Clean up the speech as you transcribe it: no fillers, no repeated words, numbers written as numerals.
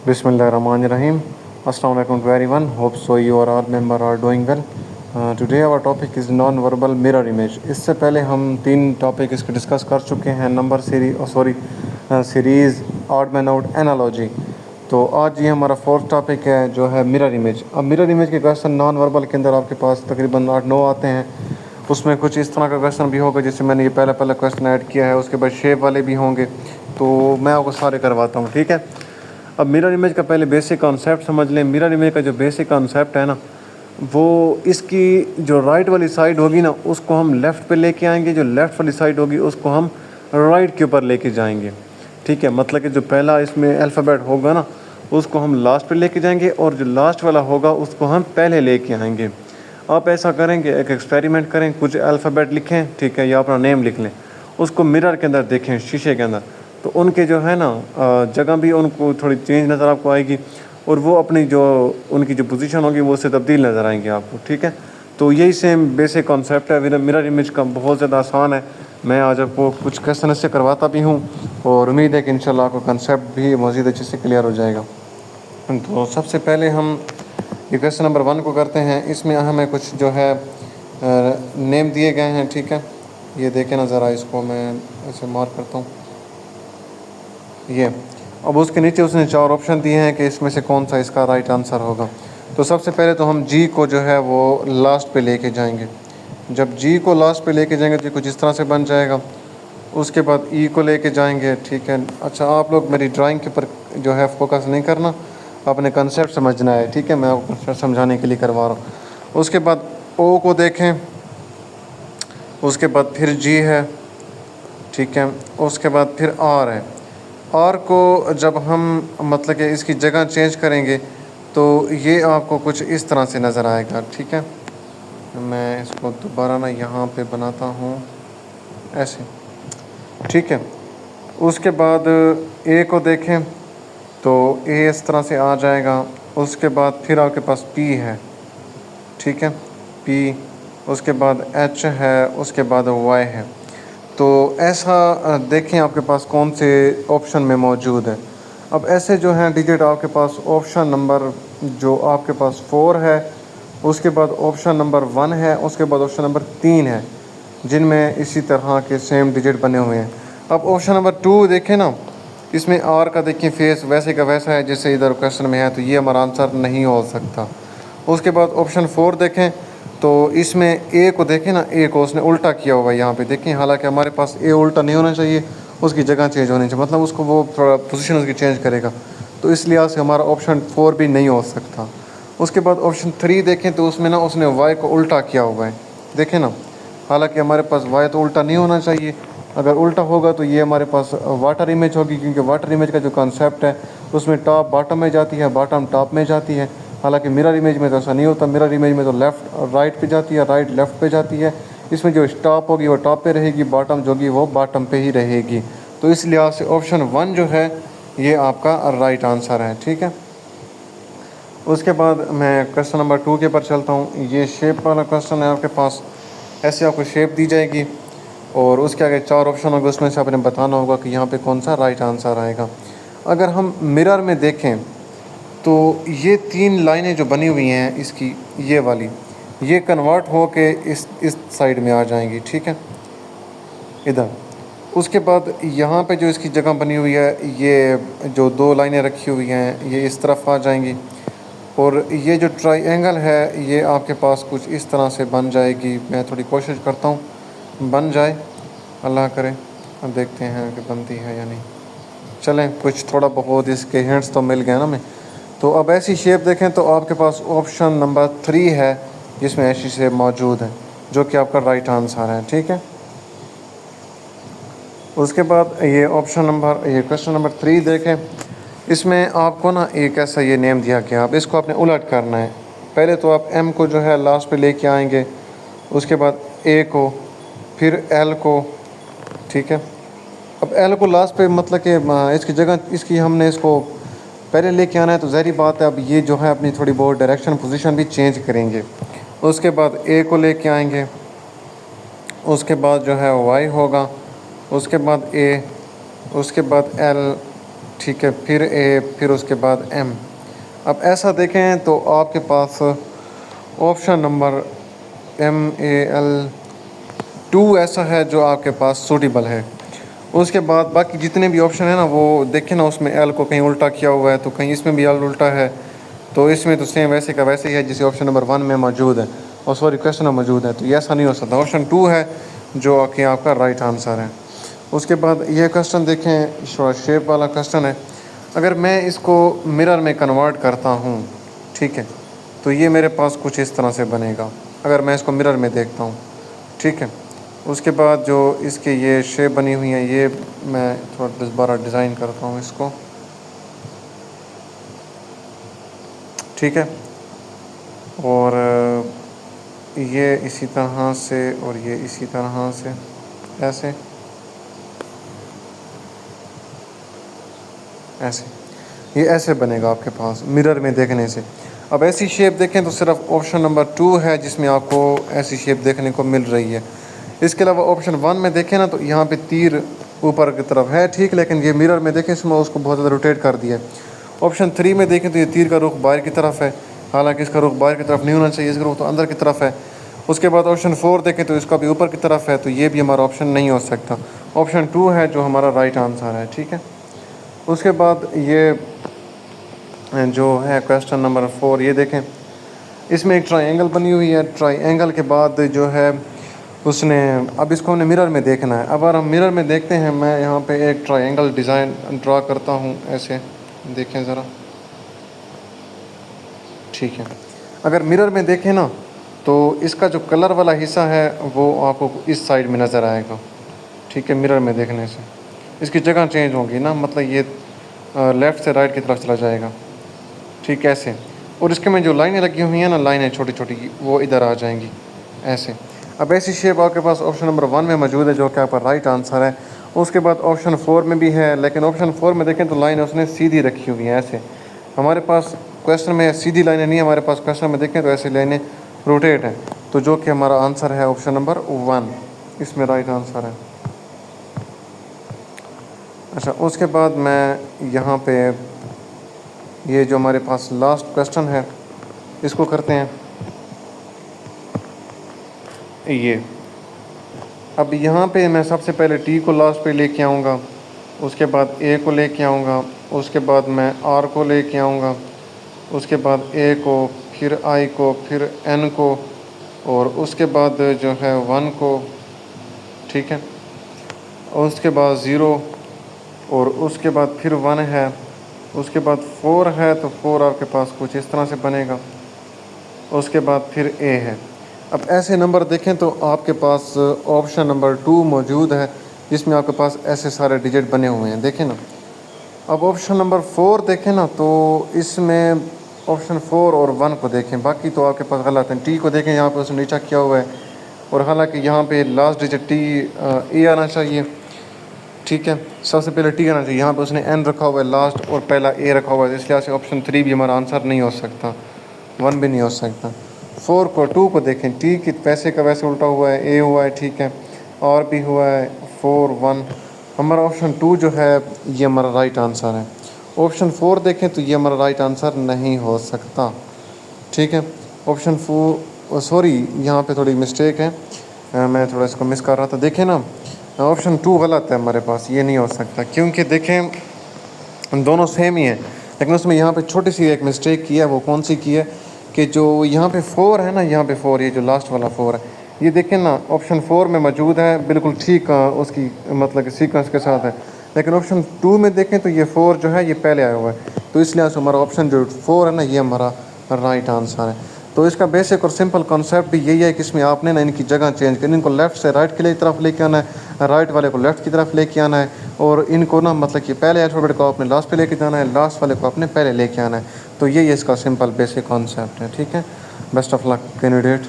Bismillahirrahmanirrahim. Assalamu alaikum to everyone. Hope so you are all member are doing well. Today our topic is non-verbal mirror image. اس سے پہلے ہم 3 topic اس کے discuss کر چکے ہیں. Number series odd مین out analogy. تو آج یہ ہمارا 4th ٹاپک ہے جو ہے مرر امیج. اب مرر امیج کے کویشچن نان وربل کے اندر آپ کے پاس تقریباً 8-9 آتے ہیں. اس میں کچھ اس طرح کا کویشچن بھی ہوگا جس سے میں نے یہ پہلا کویشچن ایڈ کیا ہے. اس کے بعد شیپ والے بھی ہوں گے, تو میں آپ کو سارے کرواتا ہوں, ٹھیک ہے. اب مرر امیج کا پہلے بیسک کانسیپٹ سمجھ لیں. مرر امیج کا جو بیسک کانسیپٹ ہے نا, وہ اس کی جو رائٹ والی سائڈ ہوگی نا اس کو ہم لیفٹ پہ لے کے آئیں گے, جو لیفٹ والی سائڈ ہوگی اس کو ہم رائٹ کے اوپر لے کے جائیں گے, ٹھیک ہے. مطلب کہ جو پہلا اس میں الفابیٹ ہوگا نا اس کو ہم لاسٹ پہ لے کے جائیں گے, اور جو لاسٹ والا ہوگا اس کو ہم پہلے لے کے آئیں گے. آپ ایسا کریں کہ ایک ایکسپیریمنٹ کریں, کچھ الفابیٹ لکھیں, ٹھیک ہے, یا اپنا نیم لکھ لیں, اس کو مرر کے اندر دیکھیں, شیشے کے اندر, تو ان کے جو ہے نا جگہ بھی ان کو تھوڑی چینج نظر آپ کو آئے گی, اور وہ اپنی جو ان کی جو پوزیشن ہوگی وہ اس سے تبدیل نظر آئیں گے آپ کو, ٹھیک ہے. تو یہی سیم بیسک کانسیپٹ ہے مرر امیج کا, بہت زیادہ آسان ہے. میں آج آپ کو کچھ کویشچن اس سے کرواتا بھی ہوں, اور امید ہے کہ انشاءاللہ آپ کو کنسیپٹ بھی مزید اچھے سے کلیئر ہو جائے گا. تو سب سے پہلے ہم یہ کویشچن نمبر 1 کو کرتے ہیں. اس میں ہمیں کچھ جو ہے نیم دیے گئے ہیں, ٹھیک ہے. یہ دیکھیں نا ذرا, اس کو میں ایسے مارک کرتا ہوں. یہ اب اس کے نیچے اس نے 4 آپشن دیے ہیں کہ اس میں سے کون سا اس کا رائٹ آنسر ہوگا. تو سب سے پہلے تو ہم جی کو جو ہے وہ لاسٹ پہ لے کے جائیں گے. جب جی کو لاسٹ پہ لے کے جائیں گے تو کچھ اس طرح سے بن جائے گا. اس کے بعد ای کو لے کے جائیں گے, ٹھیک ہے. اچھا, آپ لوگ میری ڈرائنگ کے اوپر جو ہے فوکس نہیں کرنا, اپنے کنسیپٹ سمجھنا ہے, ٹھیک ہے. میں آپ کو کنسیپٹ سمجھانے کے لیے کروا رہا ہوں. اس کے بعد او کو دیکھیں, اس کے بعد پھر جی ہے, ٹھیک ہے. اس کے بعد پھر آر ہے. آر کو جب ہم مطلب کہ اس کی جگہ چینج کریں گے تو یہ آپ کو کچھ اس طرح سے نظر آئے گا, ٹھیک ہے. میں اس کو دوبارہ نا یہاں پہ بناتا ہوں ایسے, ٹھیک ہے. اس کے بعد اے کو دیکھیں تو اے اس طرح سے آ جائے گا. اس کے بعد پھر آپ کے پاس پی ہے, ٹھیک ہے, پی. اس کے بعد ایچ ہے, اس کے بعد وائی ہے. تو ایسا دیکھیں آپ کے پاس کون سے آپشن میں موجود ہے. اب ایسے جو ہیں ڈیجٹ آپ کے پاس آپشن نمبر جو آپ کے پاس 4 ہے, اس کے بعد آپشن نمبر 1 ہے, اس کے بعد آپشن نمبر 3 ہے, جن میں اسی طرح کے سیم ڈیجٹ بنے ہوئے ہیں. اب آپشن نمبر 2 دیکھیں نا, اس میں آر کا دیکھیں فیس ویسے کا ویسا ہے جیسے ادھر کویشچن میں ہے, تو یہ ہمارا آنسر نہیں ہو سکتا. اس کے بعد آپشن 4 دیکھیں تو اس میں اے کو دیکھیں نا, اے کو اس نے الٹا کیا ہوا ہے یہاں پہ دیکھیں, حالانکہ ہمارے پاس اے الٹا نہیں ہونا چاہیے, اس کی جگہ چینج ہونی چاہیے, مطلب اس کو وہ تھوڑا پوزیشن اس کی چینج کرے گا, تو اس لحاظ سے ہمارا آپشن 4 بھی نہیں ہو سکتا. اس کے بعد آپشن 3 دیکھیں تو اس میں نا اس نے وائی کو الٹا کیا ہوا ہے, دیکھیں نا, حالانکہ ہمارے پاس وائی تو الٹا نہیں ہونا چاہیے. اگر الٹا ہوگا تو یہ ہمارے پاس واٹر امیج ہوگی, کیونکہ واٹر امیج کا جو کانسیپٹ ہے اس میں ٹاپ باٹم میں جاتی ہے, باٹم ٹاپ میں جاتی ہے. حالانکہ مرر امیج میں تو ایسا نہیں ہوتا. مرر امیج میں تو لیفٹ رائٹ پہ جاتی ہے, رائٹ لیفٹ پہ جاتی ہے. اس میں جو ٹاپ ہوگی وہ ٹاپ پہ رہے گی, باٹم جو ہوگی وہ باٹم پہ ہی رہے گی. تو اس لحاظ سے آپشن 1 جو ہے یہ آپ کا رائٹ آنسر ہے, ٹھیک ہے. اس کے بعد میں کویشچن نمبر 2 کے پر چلتا ہوں. یہ شیپ والا کویشچن ہے آپ کے پاس. ایسے آپ کو شیپ دی جائے گی اور اس کے آگے 4 آپشن ہوگا, اس میں سے آپ نے بتانا ہوگا کہ یہاں پہ کون سا رائٹ آنسر آئے گا. اگر ہم مرر میں دیکھیں تو یہ 3 لائنیں جو بنی ہوئی ہیں اس کی, یہ والی, یہ کنورٹ ہو کے اس سائڈ میں آ جائیں گی, ٹھیک ہے, ادھر. اس کے بعد یہاں پہ جو اس کی جگہ بنی ہوئی ہے, یہ جو 2 لائنیں رکھی ہوئی ہیں یہ اس طرف آ جائیں گی, اور یہ جو ٹرائی اینگل ہے یہ آپ کے پاس کچھ اس طرح سے بن جائے گی. میں تھوڑی کوشش کرتا ہوں بن جائے, اللہ کرے. اب دیکھتے ہیں کہ بنتی ہے یا نہیں. چلیں, کچھ تھوڑا بہت اس کے ہینٹس تو مل گئے نا ہمیں. تو اب ایسی شیپ دیکھیں تو آپ کے پاس آپشن نمبر 3 ہے جس میں ایسی شیپ موجود ہے, جو کہ آپ کا رائٹ آنسر ہے, ٹھیک ہے. اس کے بعد یہ کویشچن نمبر 3 دیکھیں. اس میں آپ کو نا ایک ایسا یہ نیم دیا گیا, اب اس کو آپ نے الٹ کرنا ہے. پہلے تو آپ ایم کو جو ہے لاسٹ پہ لے کے آئیں گے, اس کے بعد اے کو, پھر ایل کو, ٹھیک ہے. اب ایل کو لاسٹ پہ مطلب کہ اس کی جگہ اس کی ہم نے اس کو پہلے لے کے آنا ہے, تو ظاہری بات ہے اب یہ جو ہے اپنی تھوڑی بہت ڈائریکشن پوزیشن بھی چینج کریں گے. اس کے بعد اے کو لے کے آئیں گے, اس کے بعد جو ہے وائی ہوگا, اس کے بعد اے, اس کے بعد ایل, ٹھیک ہے، پھر اے، پھر اس کے بعد ایم. اب ایسا دیکھیں تو آپ کے پاس آپشن نمبر MAL2 ایسا ہے جو آپ کے پاس سوٹیبل ہے. اس کے بعد باقی جتنے بھی آپشن ہیں نا وہ دیکھیں نا، اس میں ایل کو کہیں الٹا کیا ہوا ہے تو کہیں اس میں بھی ایل الٹا ہے، تو اس میں تو سیم ویسے کا ویسے ہی ہے جسے آپشن نمبر 1 میں موجود ہے، اور سوری کویشچن میں موجود ہے. تو یہ ایسا نہیں ہو سکتا. آپشن 2 ہے جو کہ آپ کا رائٹ آنسر ہے. اس کے بعد یہ کویشچن دیکھیں، شیپ والا کویشچن ہے. اگر میں اس کو مرر میں کنورٹ کرتا ہوں، ٹھیک ہے، تو یہ میرے پاس کچھ اس طرح سے بنے گا اگر میں اس کو مرر میں دیکھتا ہوں. ٹھیک ہے. اس کے بعد جو اس کے یہ شیپ بنی ہوئی ہیں، یہ میں تھوڑا دوبارہ ڈیزائن کرتا ہوں اس کو. ٹھیک ہے. اور یہ اسی طرح سے، اور یہ اسی طرح سے، ایسے ایسے یہ ایسے بنے گا آپ کے پاس مرر میں دیکھنے سے. اب ایسی شیپ دیکھیں تو صرف آپشن نمبر 2 ہے جس میں آپ کو ایسی شیپ دیکھنے کو مل رہی ہے. اس کے علاوہ آپشن 1 میں دیکھیں نا تو یہاں پہ تیر اوپر کی طرف ہے، ٹھیک، لیکن یہ مرر میں دیکھیں اس میں اس کو بہت زیادہ روٹیٹ کر دیا ہے. آپشن 3 میں دیکھیں تو یہ تیر کا رخ باہر کی طرف ہے، حالانکہ اس کا رخ باہر کی طرف نہیں ہونا چاہیے، اس کا رخ تو اندر کی طرف ہے. اس کے بعد آپشن 4 دیکھیں تو اس کا بھی اوپر کی طرف ہے، تو یہ بھی ہمارا آپشن نہیں ہو سکتا. آپشن 2 ہے جو ہمارا رائٹ آنسر ہے. ٹھیک ہے. اس کے بعد یہ جو ہے کویشچن نمبر 4، یہ دیکھیں اس میں ایک ٹرائی اینگل بنی ہوئی ہے. ٹرائی اینگل کے بعد جو ہے اس نے، اب اس کو ہم نے مرر میں دیکھنا ہے. اب اگر ہم مرر میں دیکھتے ہیں، میں یہاں پہ ایک ٹرائی اینگل ڈیزائن ڈرا کرتا ہوں، ایسے دیکھیں ذرا. ٹھیک ہے. اگر مرر میں دیکھیں نا تو اس کا جو کلر والا حصہ ہے وہ آپ کو اس سائڈ میں نظر آئے گا. ٹھیک ہے. مرر میں دیکھنے سے اس کی جگہ چینج ہوگی نا، مطلب یہ لیفٹ سے رائٹ کی طرف چلا جائے گا. ٹھیک ہے، ایسے. اور اس کے میں جو لائنیں لگی ہوئی ہیں نا، لائنیں چھوٹی چھوٹی، وہ ادھر آ جائیں گی ایسے. اب ایسی شیپ آپ کے پاس آپشن نمبر 1 میں موجود ہے جو کہ آپ کا رائٹ آنسر ہے. اس کے بعد آپشن 4 میں بھی ہے، لیکن آپشن 4 میں دیکھیں تو لائن اس نے سیدھی رکھی ہوئی ہیں ایسے. ہمارے پاس کویشچن میں سیدھی لائنیں نہیں ہیں، ہمارے پاس کویشچن میں دیکھیں تو ایسی لائنیں روٹیٹ ہیں، تو جو کہ ہمارا آنسر ہے آپشن نمبر 1، اس میں رائٹ آنسر ہے. اچھا. اس کے بعد میں یہاں پہ یہ جو ہمارے پاس لاسٹ کویشچن ہے اس کو کرتے ہیں. یہ اب یہاں پہ میں سب سے پہلے ٹی کو لاسٹ پہ لے کے آؤں گا، اس کے بعد اے کو لے کے آؤں گا، اس کے بعد میں آر کو لے کے آؤں گا، اس کے بعد اے کو، پھر آئی کو، پھر این کو، اور اس کے بعد جو ہے 1 کو. ٹھیک ہے. اس کے بعد 0، اور اس کے بعد پھر 1 ہے، اس کے بعد 4 ہے تو 4 آپ کے پاس کچھ اس طرح سے بنے گا. اس کے بعد پھر اے ہے. اب ایسے نمبر دیکھیں تو آپ کے پاس آپشن نمبر 2 موجود ہے جس میں آپ کے پاس ایسے سارے ڈیجٹ بنے ہوئے ہیں، دیکھیں نا. اب آپشن نمبر 4 دیکھیں نا تو اس میں آپشن 4 اور 1 کو دیکھیں، باقی تو آپ کے پاس غلط ہیں. ٹی کو دیکھیں، یہاں پہ اس نے نیچا کیا ہوا ہے، اور حالانکہ یہاں پہ لاسٹ ڈیجٹ ٹی اے آنا چاہیے. ٹھیک ہے. سب سے پہلے ٹی آنا چاہیے، یہاں پہ اس نے این رکھا ہوا ہے لاسٹ، اور پہلا اے رکھا ہوا ہے، اس لحاظ سے آپشن 3 بھی ہمارا آنسر نہیں ہو سکتا، 1 بھی نہیں ہو سکتا. 4 کو، 2 کو دیکھیں، ٹی کی ویسے کا ویسے الٹا ہوا ہے، اے ہوا ہے، ٹھیک ہے، آر بھی ہوا ہے، 4 1. ہمارا آپشن 2 جو ہے یہ ہمارا رائٹ آنسر ہے. آپشن 4 دیکھیں تو یہ ہمارا رائٹ آنسر نہیں ہو سکتا. ٹھیک ہے. آپشن 4، سوری یہاں پہ تھوڑی مسٹیک ہے، میں تھوڑا اس کو مس کر رہا تھا. دیکھیں نا، آپشن 2 غلط ہے ہمارے پاس، یہ نہیں ہو سکتا، کیونکہ دیکھیں دونوں سیم ہی ہیں، لیکن اس میں یہاں پہ چھوٹی سی ایک مسٹیک کی ہے. وہ کون سی کی ہے کہ جو یہاں پہ 4 ہے نا، یہاں پہ 4، یہ جو لاسٹ والا 4 ہے، یہ دیکھیں نا آپشن 4 میں موجود ہے، بالکل ٹھیک اس کی مطلب کہ سیکوینس کے ساتھ ہے. لیکن آپشن 2 میں دیکھیں تو یہ 4 جو ہے یہ پہلے آیا ہوا ہے، تو اس لحاظ سے ہمارا آپشن جو 4 ہے نا یہ ہمارا رائٹ آنسر ہے. تو اس کا بیسک اور سمپل کانسیپٹ بھی یہی ہے کہ اس میں آپ نے نا ان کی جگہ چینج کرنی، ان کو لیفٹ سے رائٹ کے لیے طرف لے کے آنا ہے، رائٹ والے کو لیفٹ کی طرف لے کے آنا ہے، اور ان کو نا مطلب کہ پہلے الفابیٹ کو آپ نے لاسٹ پہ لے کے جانا ہے، لاسٹ والے کو آپ نے پہلے لے کے آنا ہے. تو یہی اس کا سمپل بیسک کانسیپٹ ہے. ٹھیک ہے. Best of luck candidate.